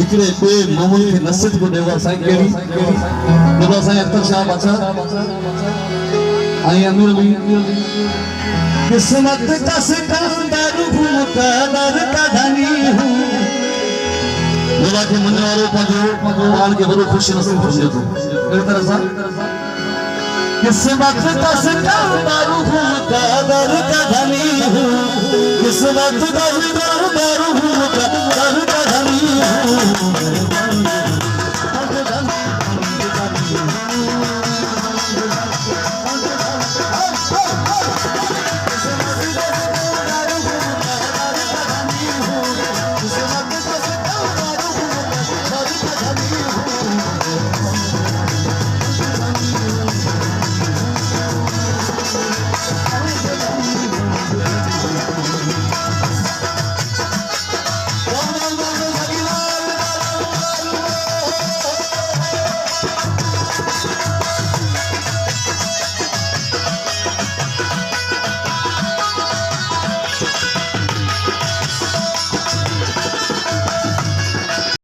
इकडे पे मामूली नसीब को देवा साईं केली देवा साईं अख्तर शाह बादशाह आई अमीर भी किस्मत का सिकंदर हूँ कदर का धनी हूँ देवा के मन वालों पाल के बड़ो खुश नसीब होने दो एक तरह सा किस्मत का सिकंदर हूँ कदर का धनी हूँ किस्मत का